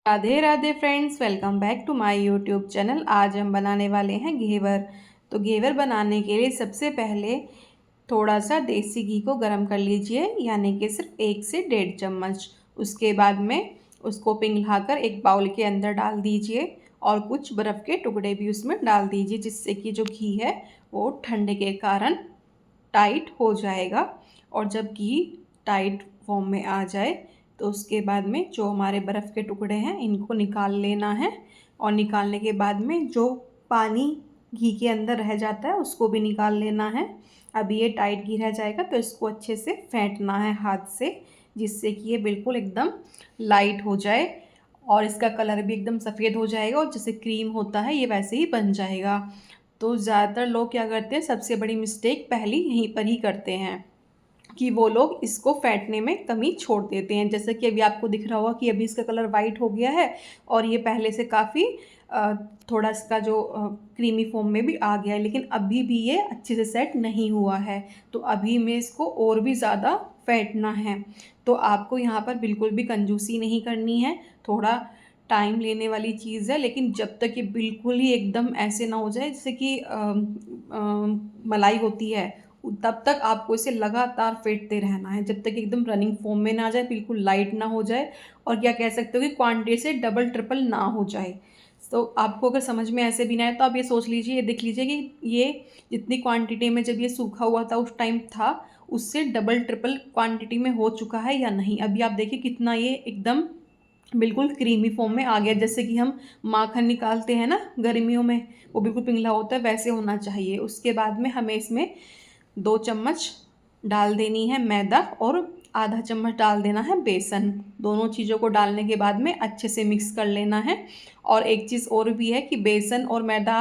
Radhe Radhe friends, welcome back to my YouTube channel. आज हम बनाने वाले हैं घेवर। तो घेवर बनाने के लिए सबसे पहले थोड़ा सा देसी घी को गरम कर लीजिए, यानी कि सिर्फ 1 से 1.5 चम्मच। उसके बाद में उसको पिघलाकर एक बाउल के अंदर डाल दीजिए और कुछ बर्फ़ के टुकड़े भी उसमें डाल दीजिए, जिससे कि जो घी है वो ठंडे के कारण टाइट हो जाएगा। और जब घी टाइट फॉर्म में आ जाए तो उसके बाद में जो हमारे बर्फ़ के टुकड़े हैं इनको निकाल लेना है। और निकालने के बाद में जो पानी घी के अंदर रह जाता है उसको भी निकाल लेना है। अभी ये टाइट घी रह जाएगा तो इसको अच्छे से फेंटना है हाथ से, जिससे कि ये बिल्कुल एकदम लाइट हो जाए और इसका कलर भी एकदम सफ़ेद हो जाएगा और जैसे क्रीम होता है ये वैसे ही बन जाएगा। तो ज़्यादातर लोग क्या करते हैं, सबसे बड़ी मिस्टेक पहली यहीं पर ही करते हैं कि वो लोग इसको फेंटने में कमी छोड़ देते हैं। जैसे कि अभी आपको दिख रहा होगा कि अभी इसका कलर वाइट हो गया है और ये पहले से काफ़ी थोड़ा इसका जो क्रीमी फॉर्म में भी आ गया है, लेकिन अभी भी ये अच्छे से सेट नहीं हुआ है। तो अभी में इसको और भी ज़्यादा फेंटना है। तो आपको यहाँ पर बिल्कुल भी कंजूसी नहीं करनी है, थोड़ा टाइम लेने वाली चीज़ है, लेकिन जब तक ये बिल्कुल ही एकदम ऐसे ना हो जाए जैसे कि मलाई होती है, तब तक आपको इसे लगातार फेंटते रहना है जब तक एकदम रनिंग फॉर्म में ना आ जाए, बिल्कुल लाइट ना हो जाए और क्या कह सकते हो कि क्वांटिटी से डबल ट्रिपल ना हो जाए। तो आपको अगर समझ में ऐसे भी ना आए तो आप ये सोच लीजिए, ये देख लीजिए कि ये जितनी क्वांटिटी में जब ये सूखा हुआ था उस टाइम था, उससे डबल ट्रिपल क्वांटिटी में हो चुका है या नहीं। अभी आप देखिए कितना ये एकदम बिल्कुल क्रीमी फॉर्म में आ गया। जैसे कि हम माखन निकालते हैं ना गर्मियों में, वो बिल्कुल पिघला होता है, वैसे होना चाहिए। उसके बाद में हमें इसमें 2 चम्मच डाल देनी है मैदा और आधा चम्मच डाल देना है बेसन। दोनों चीज़ों को डालने के बाद में अच्छे से मिक्स कर लेना है। और एक चीज़ और भी है कि बेसन और मैदा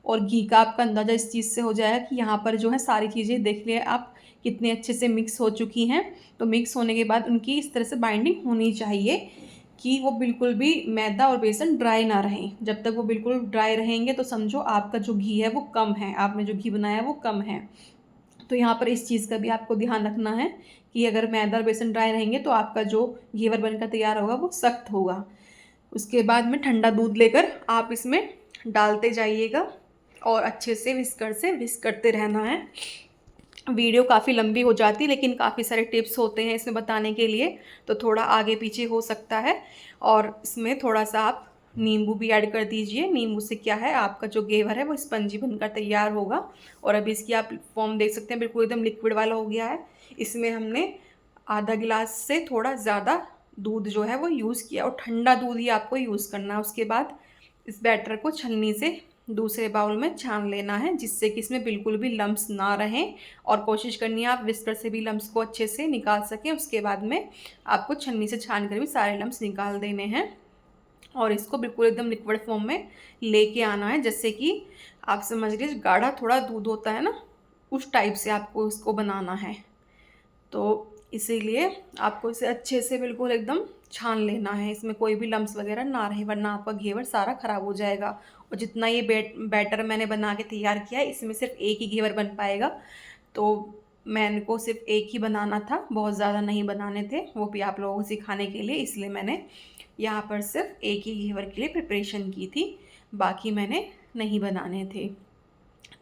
और घी का आपका अंदाज़ा इस चीज़ से हो जाएगा कि यहाँ पर जो है सारी चीज़ें देख लिए आप कितने अच्छे से मिक्स हो चुकी हैं। तो मिक्स होने के बाद उनकी इस तरह से बाइंडिंग होनी चाहिए कि वो बिल्कुल भी मैदा और बेसन ड्राई ना रहें। जब तक वो बिल्कुल ड्राई रहेंगे तो समझो आपका जो घी है वो कम है, आपने जो घी बनाया है वो कम है। तो यहाँ पर इस चीज़ का भी आपको ध्यान रखना है कि अगर मैदा और बेसन ड्राई रहेंगे तो आपका जो घेवर बनकर तैयार होगा वो सख्त होगा। उसके बाद में ठंडा दूध लेकर आप इसमें डालते जाइएगा और अच्छे से विस्कर से विस्क करते रहना है। वीडियो काफ़ी लंबी हो जाती है, लेकिन काफ़ी सारे टिप्स होते हैं इसमें बताने के लिए, तो थोड़ा आगे पीछे हो सकता है। और इसमें थोड़ा सा आप नींबू भी ऐड कर दीजिए। नींबू से क्या है, आपका जो घेवर है वो स्पंजी बनकर तैयार होगा। और अभी इसकी आप फॉर्म देख सकते हैं, बिल्कुल एकदम लिक्विड वाला हो गया है। इसमें हमने आधा गिलास से थोड़ा ज़्यादा दूध जो है वो यूज़ किया और ठंडा दूध ही आपको यूज़ करना है। उसके बाद इस बैटर को छलनी से दूसरे बाउल में छान लेना है, जिससे कि इसमें बिल्कुल भी लम्स ना रहें। और कोशिश करनी है आप विस्कर से भी लम्स को अच्छे से निकाल सकें। उसके बाद में आपको छन्नी से छान कर भी सारे लम्स निकाल देने हैं और इसको बिल्कुल एकदम लिक्विड फॉर्म में लेके आना है। जैसे कि आप समझ लीजिए गाढ़ा थोड़ा दूध होता है ना, उस टाइप से आपको इसको बनाना है। तो इसीलिए आपको इसे अच्छे से बिल्कुल एकदम छान लेना है, इसमें कोई भी लम्स वगैरह ना रहे, वरना आपका घेवर सारा ख़राब हो जाएगा। और जितना ये बैटर मैंने बना के तैयार किया है, इसमें सिर्फ एक ही घेवर बन पाएगा। तो मैंने को सिर्फ एक ही बनाना था, बहुत ज़्यादा नहीं बनाने थे, वो भी आप लोगों को सिखाने के लिए, इसलिए मैंने यहाँ पर सिर्फ एक ही घेवर के लिए प्रिपरेशन की थी, बाकी मैंने नहीं बनाने थे।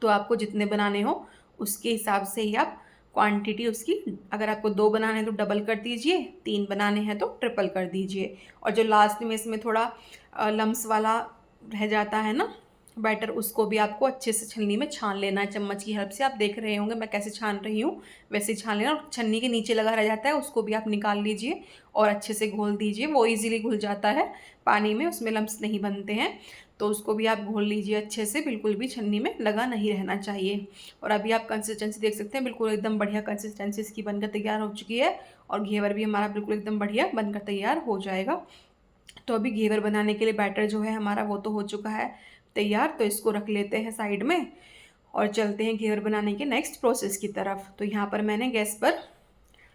तो आपको जितने बनाने हो उसके हिसाब से ही आप क्वांटिटी उसकी, अगर आपको 2 बनाने हैं तो डबल कर दीजिए, 3 बनाने हैं तो ट्रिपल कर दीजिए। और जो लास्ट में इसमें थोड़ा लम्स वाला रह जाता है ना बैटर, उसको भी आपको अच्छे से छन्नी में छान लेना है। चम्मच की हेल्प से आप देख रहे होंगे मैं कैसे छान रही हूँ, वैसे ही छान लेना। और छन्नी के नीचे लगा रह जाता है उसको भी आप निकाल लीजिए और अच्छे से घोल दीजिए। वो ईज़िली घुल जाता है पानी में, उसमें लम्स नहीं बनते हैं। तो उसको भी आप घोल लीजिए अच्छे से, बिल्कुल भी छन्नी में लगा नहीं रहना चाहिए। और अभी आप कंसिस्टेंसी देख सकते हैं, बिल्कुल एकदम बढ़िया कंसिस्टेंसी इसकी बनकर तैयार हो चुकी है और घेवर भी हमारा बिल्कुल एकदम बढ़िया बनकर तैयार हो जाएगा। तो अभी घेवर बनाने के लिए बैटर जो है हमारा वो तो हो चुका है तैयार, तो इसको रख लेते हैं साइड में और चलते हैं घेवर बनाने के नेक्स्ट प्रोसेस की तरफ। तो यहाँ पर मैंने गैस पर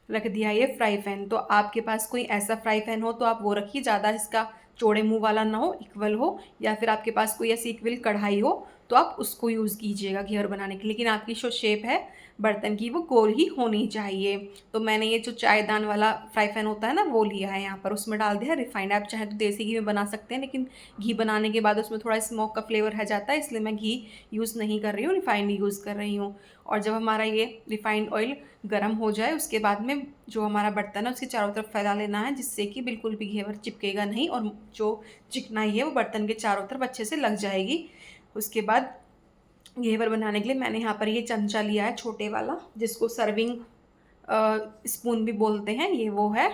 रख दिया ये फ्राई पैन। तो आपके पास कोई ऐसा फ्राई पैन हो तो आप वो रखिए, ज़्यादा इसका चौड़े मुंह वाला ना हो, इक्वल हो, या फिर आपके पास कोई ऐसी इक्वल कढ़ाई हो तो आप उसको यूज़ कीजिएगा घेवर बनाने के लिए। लेकिन आपकी जो शेप है बर्तन की वो गोल ही होनी चाहिए। तो मैंने ये जो चायदान वाला फ्राई पैन होता है ना वो लिया है यहाँ पर, उसमें डाल दिया रिफाइंड। आप चाहें तो देसी घी में बना सकते हैं, लेकिन घी बनाने के बाद उसमें थोड़ा स्मोक का फ्लेवर रह जाता है, इसलिए मैं घी यूज़ नहीं कर रही हूँ, रिफाइंड यूज़ कर रही हूँ। और जब हमारा ये रिफाइंड ऑयल गर्म हो जाए उसके बाद में जो हमारा बर्तन है उसके चारों तरफ फैला लेना है, जिससे कि बिल्कुल भी घेवर चिपकेगा नहीं और जो चिकनाई है वो बर्तन के चारों तरफ अच्छे से लग जाएगी। उसके बाद घेवर बनाने के लिए मैंने यहाँ पर ये चमचा लिया है छोटे वाला, जिसको सर्विंग स्पून भी बोलते हैं, ये वो है।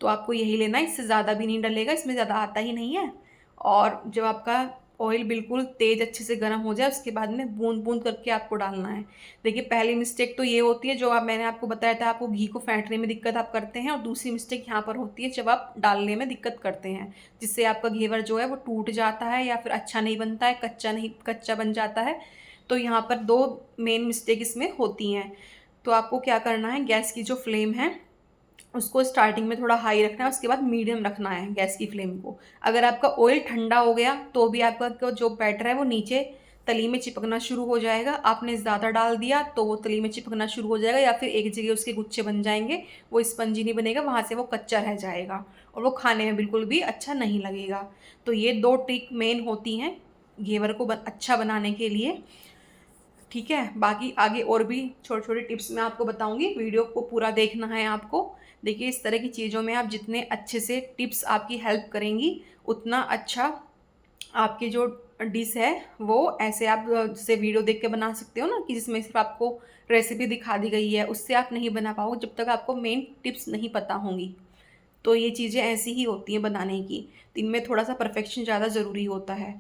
तो आपको यही लेना है, इससे ज़्यादा भी नहीं डलेगा, इसमें ज़्यादा आता ही नहीं है। और जब आपका ऑयल बिल्कुल तेज़ अच्छे से गर्म हो जाए उसके बाद में बूंद बूंद करके आपको डालना है। देखिए पहली मिस्टेक तो ये होती है जो मैंने आपको बताया था, आपको घी को फेंटने में दिक्कत आप करते हैं, और दूसरी मिस्टेक यहाँ पर होती है जब आप डालने में दिक्कत करते हैं, जिससे आपका घेवर जो है वो टूट जाता है या फिर अच्छा नहीं बनता है, कच्चा बन जाता है। तो यहाँ पर दो मेन मिस्टेक इसमें होती हैं। तो आपको क्या करना है, गैस की जो फ्लेम है उसको स्टार्टिंग में थोड़ा हाई रखना है, उसके बाद मीडियम रखना है गैस की फ्लेम को। अगर आपका ऑयल ठंडा हो गया तो भी आपका जो बैटर है वो नीचे तली में चिपकना शुरू हो जाएगा। आपने ज़्यादा डाल दिया तो वो तली में चिपकना शुरू हो जाएगा, या फिर एक जगह उसके गुच्छे बन जाएंगे, वो स्पंजी नहीं बनेगा, वहाँ से वो कच्चा रह जाएगा और वो खाने में बिल्कुल भी अच्छा नहीं लगेगा। तो ये दो ट्रिक मेन होती हैं घेवर को अच्छा बनाने के लिए। ठीक है, बाकी आगे और भी छोटे छोटे टिप्स मैं आपको बताऊंगी, वीडियो को पूरा देखना है आपको। देखिए इस तरह की चीज़ों में आप जितने अच्छे से टिप्स आपकी हेल्प करेंगी उतना अच्छा आपकी जो डिश है वो ऐसे आप जैसे वीडियो देख के बना सकते हो ना, कि जिसमें सिर्फ आपको रेसिपी दिखा दी गई है, उससे आप नहीं बना पाओगे जब तक आपको मेन टिप्स नहीं पता होंगी। तो ये चीज़ें ऐसी ही होती हैं बनाने की, तो इनमें थोड़ा सा परफेक्शन ज़्यादा ज़रूरी होता है।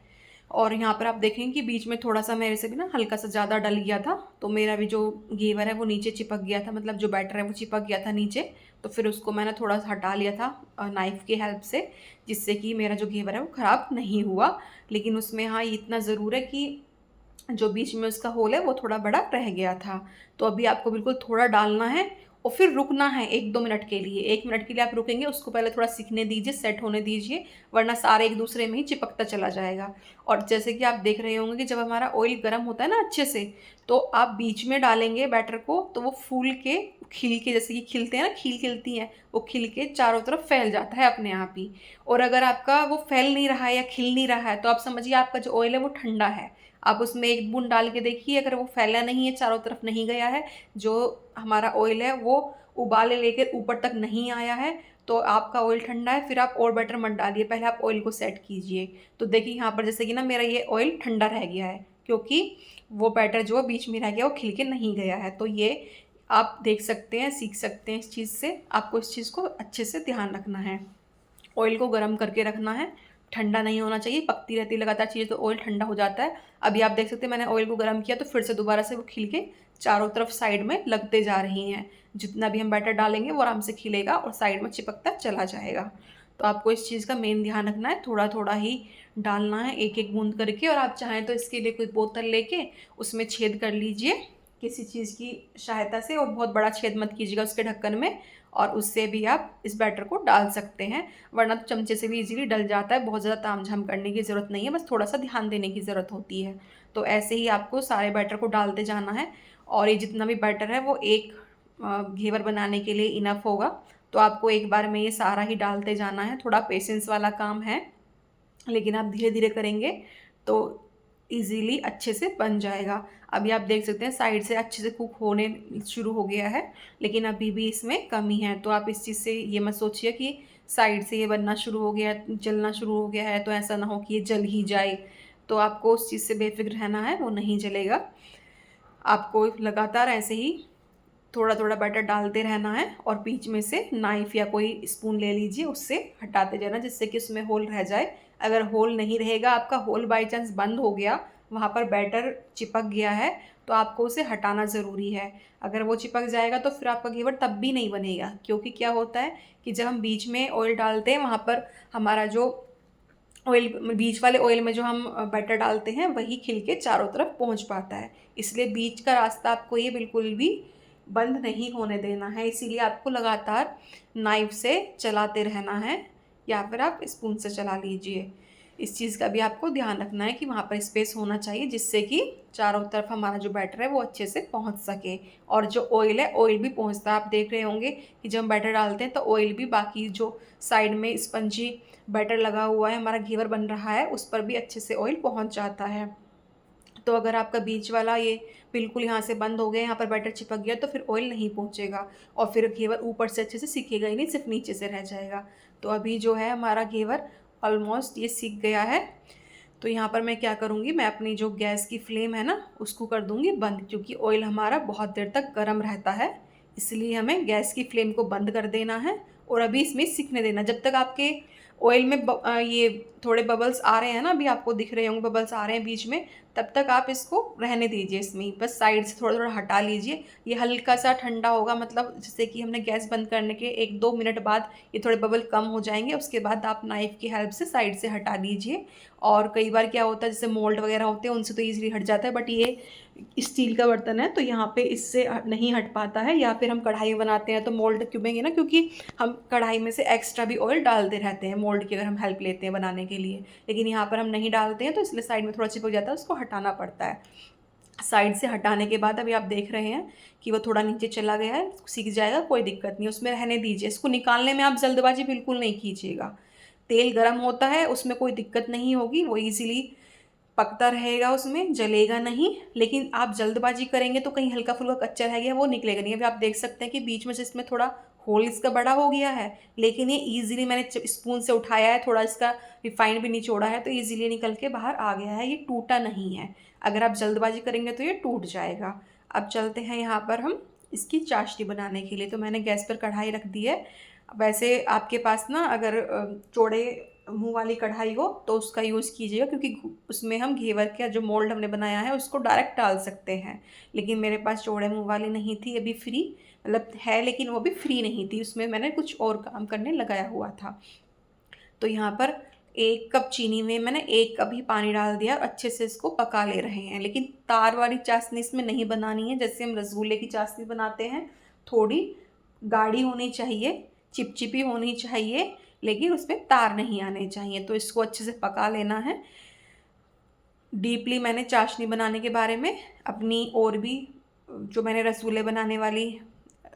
और यहाँ पर आप देखेंगे कि बीच में थोड़ा सा मेरे से भी ना हल्का सा ज़्यादा डल गया था, तो मेरा भी जो घेवर है वो नीचे चिपक गया था, मतलब जो बैटर है वो चिपक गया था नीचे। तो फिर उसको मैंने थोड़ा सा हटा लिया था नाइफ़ की हेल्प से, जिससे कि मेरा जो घेवर है वो ख़राब नहीं हुआ। लेकिन उसमें हाँ इतना ज़रूर है कि जो बीच में उसका होल है वो थोड़ा बड़ा रह गया था। तो अभी आपको बिल्कुल थोड़ा डालना है और फिर रुकना है 1-2 मिनट के लिए। 1 मिनट के लिए आप रुकेंगे, उसको पहले थोड़ा सीखने दीजिए, सेट होने दीजिए, वरना सारे एक दूसरे में ही चिपकता चला जाएगा। और जैसे कि आप देख रहे होंगे कि जब हमारा ऑयल गर्म होता है ना अच्छे से, तो आप बीच में डालेंगे बैटर को तो वो फूल के खिल के, जैसे कि खिलते हैं ना, खील खिलती हैं, वो खिल के चारों तरफ फैल जाता है अपने आप ही। और अगर आपका वो फैल नहीं रहा है या खिल नहीं रहा है तो आप समझिए आपका जो ऑयल है वो ठंडा है। आप उसमें एक बूंद डाल के देखिए, अगर वो फैला नहीं है, चारों तरफ नहीं गया है, जो हमारा ऑयल है वो उबाले लेकर ऊपर तक नहीं आया है, तो आपका ऑयल ठंडा है। फिर आप और बैटर मत डालिए, पहले आप ऑयल को सेट कीजिए। तो देखिए यहाँ पर जैसे कि ना मेरा ये ऑयल ठंडा रह गया है, क्योंकि वो बैटर जो बीच में रह गया वो खिल के नहीं गया है। तो ये आप देख सकते हैं, सीख सकते हैं इस चीज़ से। आपको इस चीज़ को अच्छे से ध्यान रखना है, ऑयल को गर्म करके रखना है, ठंडा नहीं होना चाहिए। पकती रहती है लगातार चीज़ें तो ऑयल ठंडा हो जाता है। अभी आप देख सकते हैं मैंने ऑयल को गर्म किया तो फिर से दोबारा से वो खिल के चारों तरफ साइड में लगते जा रही हैं। जितना भी हम बैटर डालेंगे वो आराम से खिलेगा और साइड में चिपकता चला जाएगा। तो आपको इस चीज़ का मेन ध्यान रखना है, थोड़ा थोड़ा ही डालना है, एक एक बूंद करके। और आप चाहें तो इसके लिए कोई बोतल लेके उसमें छेद कर लीजिए किसी चीज़ की सहायता से, और बहुत बड़ा छेद मत कीजिएगा उसके ढक्कन में, और उससे भी आप इस बैटर को डाल सकते हैं, वरना तो चमचे से भी इजीली डल जाता है। बहुत ज़्यादा तामझाम करने की ज़रूरत नहीं है, बस थोड़ा सा ध्यान देने की ज़रूरत होती है। तो ऐसे ही आपको सारे बैटर को डालते जाना है, और ये जितना भी बैटर है वो एक घेवर बनाने के लिए इनफ होगा। तो आपको एक बार में ये सारा ही डालते जाना है, थोड़ा पेशेंस वाला काम है, लेकिन आप धीरे धीरे करेंगे तो इजीली अच्छे से बन जाएगा। अभी आप देख सकते हैं साइड से अच्छे से कुक होने शुरू हो गया है, लेकिन अभी भी इसमें कमी है। तो आप इस चीज़ से ये मत सोचिए कि साइड से ये बनना शुरू हो गया, जलना शुरू हो गया है, तो ऐसा ना हो कि ये जल ही जाए। तो आपको उस चीज़ से बेफिक्र रहना है, वो नहीं जलेगा। आपको लगातार ऐसे ही थोड़ा थोड़ा बैटर डालते रहना है, और बीच में से नाइफ या कोई स्पून ले लीजिए, उससे हटाते जाना, जिससे कि उसमें होल रह जाए। अगर होल नहीं रहेगा, आपका होल बाई चांस बंद हो गया, वहाँ पर बैटर चिपक गया है, तो आपको उसे हटाना ज़रूरी है। अगर वो चिपक जाएगा तो फिर आपका घेवर तब भी नहीं बनेगा, क्योंकि क्या होता है कि जब हम बीच में ऑयल डालते हैं वहाँ पर हमारा जो ऑयल, बीच वाले ऑयल में जो हम बैटर डालते हैं वही खिल के चारों तरफ पहुंच पाता है। इसलिए बीच का रास्ता आपको ये बिल्कुल भी बंद नहीं होने देना है, इसीलिए आपको लगातार नाइफ से चलाते रहना है, या फिर आप स्पून से चला लीजिए। इस चीज़ का भी आपको ध्यान रखना है कि वहाँ पर स्पेस होना चाहिए, जिससे कि चारों तरफ हमारा जो बैटर है वो अच्छे से पहुँच सके। और जो ऑयल है, ऑयल भी पहुँचता है। आप देख रहे होंगे कि जब हम बैटर डालते हैं तो ऑयल भी बाकी जो साइड में स्पंजी बैटर लगा हुआ है, हमारा घेवर बन रहा है, उस पर भी अच्छे से ऑयल पहुँच जाता है। तो अगर आपका बीच वाला ये बिल्कुल यहाँ से बंद हो गया, यहाँ पर बैटर चिपक गया, तो फिर ऑयल नहीं पहुँचेगा और फिर घेवर ऊपर से अच्छे से सिकेगा ही नहीं, सिर्फ नीचे से रह जाएगा। तो अभी जो है हमारा घेवर ऑलमोस्ट ये सिक गया है। तो यहाँ पर मैं क्या करूँगी, मैं अपनी जो गैस की फ्लेम है ना उसको कर दूँगी बंद, क्योंकि ऑयल हमारा बहुत देर तक गर्म रहता है, इसलिए हमें गैस की फ्लेम को बंद कर देना है और अभी इसमें सिकने देना। जब तक आपके ऑयल में ये थोड़े बबल्स आ रहे हैं ना, अभी आपको दिख रहे होंगे बबल्स आ रहे हैं बीच में, तब तक आप इसको रहने दीजिए। इसमें बस साइड से थोड़ा थोड़ा हटा लीजिए। ये हल्का सा ठंडा होगा, मतलब जैसे कि हमने गैस बंद करने के 1-2 मिनट बाद ये थोड़े बबल कम हो जाएंगे, उसके बाद आप नाइफ़ की हेल्प से साइड से हटा दीजिए। और कई बार क्या होता है, जैसे मोल्ड वगैरह होते हैं उनसे तो ईज़िली हट जाता है, बट ये स्टील का बर्तन है तो यहाँ पे इससे नहीं हट पाता है। या फिर हम कढ़ाई बनाते हैं तो मोल्ड क्योंकि ना, क्योंकि हम कढ़ाई में से एक्स्ट्रा भी ऑयल डालते रहते हैं मोल्ड की, अगर हम हेल्प लेते हैं बनाने के लिए, लेकिन यहाँ पर हम नहीं डालते हैं तो इसलिए साइड में थोड़ा चिपक जाता है, उसको हटाना पड़ता है। साइड से हटाने के बाद अभी आप देख रहे हैं कि वो थोड़ा नीचे चला गया है, सीख जाएगा, कोई दिक्कत नहीं, उसमें रहने दीजिए। इसको निकालने में आप जल्दबाजी बिल्कुल नहीं कीजिएगा। तेल गर्म होता है, उसमें कोई दिक्कत नहीं होगी, वो ईज़िली पकता रहेगा, उसमें जलेगा नहीं। लेकिन आप जल्दबाजी करेंगे तो कहीं हल्का फुल्का कच्चा रह गया, वो निकलेगा नहीं। अभी आप देख सकते हैं कि बीच में से इसमें थोड़ा होल इसका बड़ा हो गया है, लेकिन ये ईजिली मैंने स्पून से उठाया है, थोड़ा इसका रिफाइंड भी निचोड़ा है, तो ईजिली निकल के बाहर आ गया है, ये टूटा नहीं है। अगर आप जल्दबाजी करेंगे तो ये टूट जाएगा। अब चलते हैं यहाँ पर हम इसकी चाशनी बनाने के लिए। तो मैंने गैस पर कढ़ाई रख दी है। वैसे आपके पास ना अगर चौड़े मुंह वाली कढ़ाई हो तो उसका यूज़ कीजिएगा, क्योंकि उसमें हम घेवर का जो मोल्ड हमने बनाया है उसको डायरेक्ट डाल सकते हैं। लेकिन मेरे पास चौड़े मुंह वाली नहीं थी, अभी फ्री मतलब है, लेकिन वो भी फ्री नहीं थी, उसमें मैंने कुछ और काम करने लगाया हुआ था। तो यहाँ पर 1 कप चीनी में मैंने 1 कप ही पानी डाल दिया और अच्छे से इसको पका ले रहे हैं। लेकिन तार वाली चाशनी इसमें नहीं बनानी है, जैसे हम रसगुल्ले की चाशनी बनाते हैं, थोड़ी गाढ़ी होनी चाहिए, चिपचिपी होनी चाहिए, लेकिन उसमें तार नहीं आने चाहिए। तो इसको अच्छे से पका लेना है। डीपली मैंने चाशनी बनाने के बारे में अपनी और भी जो मैंने रसगुल्ले बनाने वाली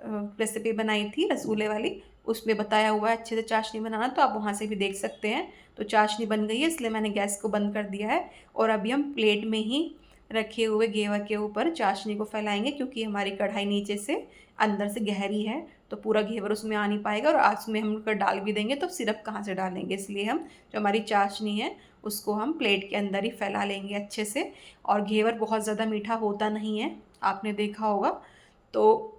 रेसिपी बनाई थी रसगुल्ले वाली, उसमें बताया हुआ है अच्छे से चाशनी बनाना, तो आप वहाँ से भी देख सकते हैं। तो चाशनी बन गई है, इसलिए मैंने गैस को बंद कर दिया है और अभी हम प्लेट में ही रखे हुए घेवर के ऊपर चाशनी को फैलाएंगे, क्योंकि हमारी कढ़ाई नीचे से अंदर से गहरी है, तो पूरा घेवर उसमें आ नहीं पाएगा, और आज में हम अगर डाल भी देंगे तो सिरप कहाँ से डालेंगे, इसलिए हम जो हमारी चाशनी है उसको हम प्लेट के अंदर ही फैला लेंगे अच्छे से। और घेवर बहुत ज़्यादा मीठा होता नहीं है, आपने देखा होगा, तो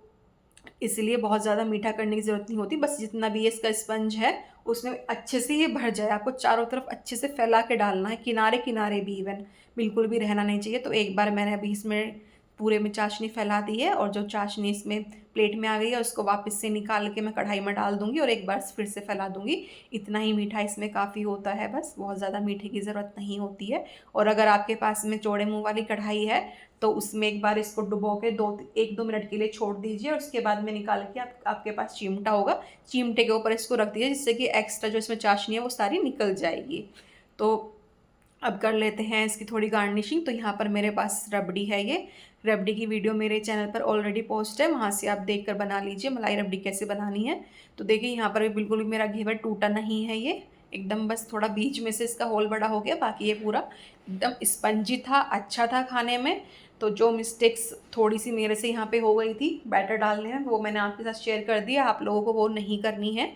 इसलिए बहुत ज़्यादा मीठा करने की ज़रूरत नहीं होती। बस जितना भी इसका स्पंज है उसमें अच्छे से ये भर जाए। आपको चारों तरफ अच्छे से फैला के डालना है, किनारे किनारे भी, इवन बिल्कुल भी रहना नहीं चाहिए। तो एक बार मैंने अभी इसमें पूरे में चाशनी फैला दी है, और जो चाशनी इसमें प्लेट में आ गई है उसको वापस से निकाल के मैं कढ़ाई में डाल दूँगी और एक बार फिर से फैला दूँगी। इतना ही मीठा इसमें काफ़ी होता है, बस बहुत ज़्यादा मीठे की ज़रूरत नहीं होती है। और अगर आपके पास में चौड़े मुँह वाली कढ़ाई है तो उसमें एक बार इसको डुबो के 1-2 मिनट के लिए छोड़ दीजिए, और उसके बाद में निकाल के आपके पास चिमटा होगा, चिमटे के ऊपर इसको रख दीजिए, जिससे कि एक्स्ट्रा जो इसमें चाशनी है वो सारी निकल जाएगी। तो अब कर लेते हैं इसकी थोड़ी गार्निशिंग। तो यहाँ पर मेरे पास रबड़ी है, ये रबड़ी की वीडियो मेरे चैनल पर ऑलरेडी पोस्ट है, वहाँ से आप देख कर बना लीजिए मलाई रबड़ी कैसे बनानी है। तो देखिए यहाँ पर भी बिल्कुल भी मेरा घेवर टूटा नहीं है, ये एकदम बस थोड़ा बीच में से इसका होल बड़ा हो गया, बाकी ये पूरा एकदम स्पंजी था, अच्छा था खाने में। तो जो मिस्टेक्स थोड़ी सी मेरे से यहाँ पे हो गई थी बैटर डालने में, वो मैंने आपके साथ शेयर कर दिया, आप लोगों को वो नहीं करनी है।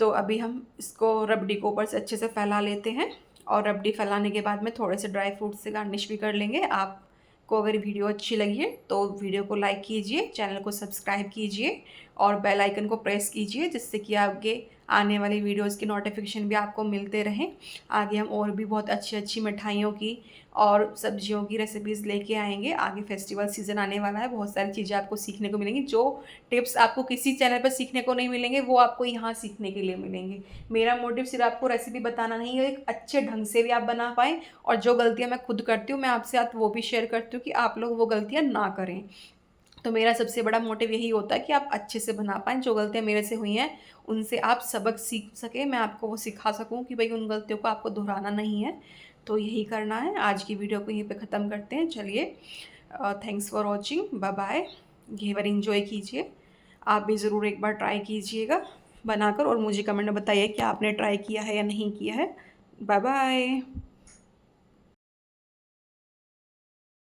तो अभी हम इसको रबड़ी को ऊपर से अच्छे से फैला लेते हैं, और रबड़ी फैलाने के बाद में थोड़े से ड्राई फ्रूट से गार्निश भी कर लेंगे। आपको अगर वीडियो अच्छी लगी है तो वीडियो को लाइक कीजिए, चैनल को सब्सक्राइब कीजिए और बेल आइकन को प्रेस कीजिए, जिससे कि आगे आने वाली वीडियोस की नोटिफिकेशन भी आपको मिलते रहें। आगे हम और भी बहुत अच्छी अच्छी मिठाइयों की और सब्जियों की रेसिपीज़ लेके आएंगे। आगे फेस्टिवल सीज़न आने वाला है, बहुत सारी चीज़ें आपको सीखने को मिलेंगी। जो टिप्स आपको किसी चैनल पर सीखने को नहीं मिलेंगे वो आपको यहाँ सीखने के लिए मिलेंगे। मेरा मोटिव सिर्फ आपको रेसिपी बताना नहीं है, एक अच्छे ढंग से भी आप बना पाएँ, और जो गलतियाँ मैं खुद करती हूँ मैं आपसे आज वो भी शेयर करती हूँ कि आप लोग वो गलतियाँ ना करें। तो मेरा सबसे बड़ा मोटिव यही होता है कि आप अच्छे से बना पाएँ, जो गलतियाँ मेरे से हुई हैं उनसे आप सबक सीख सकें, मैं आपको वो सिखा सकूँ कि भाई उन गलतियों को आपको दोहराना नहीं है। तो यही करना है। आज की वीडियो को यहीं पे ख़त्म करते हैं। चलिए, thanks for watching, bye bye. Ghevar enjoy कीजिए। आप भी ज़रूर एक बार ट्राई कीजिएगा बनाकर और मुझे कमेंट में बताइए कि आपने ट्राई किया है या नहीं किया है। Bye bye.